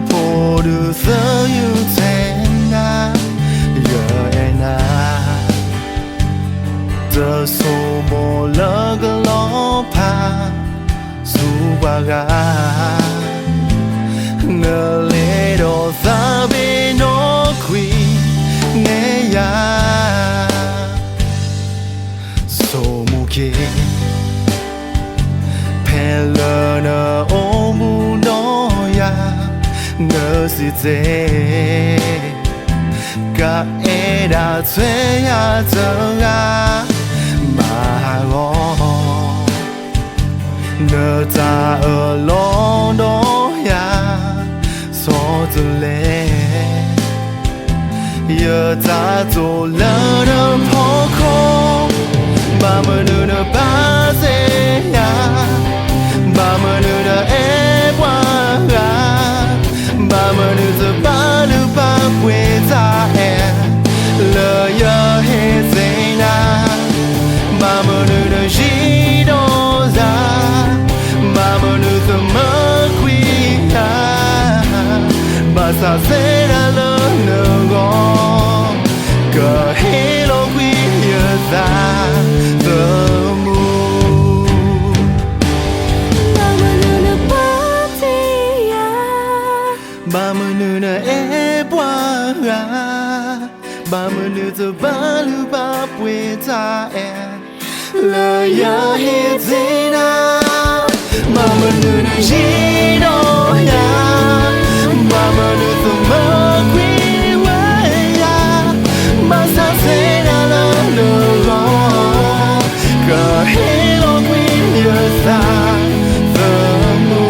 por du thơ yu tên na yờ na tơ số mô lơ gơ ló pa su ba ga ngờ lê đồ ta bê nó quy nghe ya số mù kê pè lơ nơ ô mù nó ya ngờ si tê cả e đã thuê ya tơ ga mà gò ngờ ta ở lo đó ya so từ lệ giờ ta tổ lỡ đâu khó khó ba mươi nửa nửa ba giây ya ba mươi nửa nửa em qua ga ba mươi nửa giờ ba nửa ba quê ta em lỡ giờ hết giây na ba mươi nửa nửa chỉ đó ra ba mươi nửa giờ mất quy ya ba sa sẽ đã lỡ nửa gò cờ hết lo quy giờ ta giờ mù ba mươi nửa ba ti ya ba mươi nửa e qua ga ba mươi nửa giờ ba lu ba quê ta e lỡ ya hết gì na ba mươi nửa chỉ đó ya ba mươi nửa giờ mất quy ya ba sa sẽ đã lỡ nửa gò cờ hết lo quy giờ ta giờ mù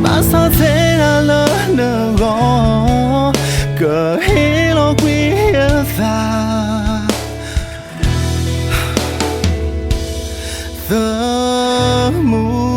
ba sa sẽ đã lỡ nửa gò cờ hết lo quy giờ ta giờ mù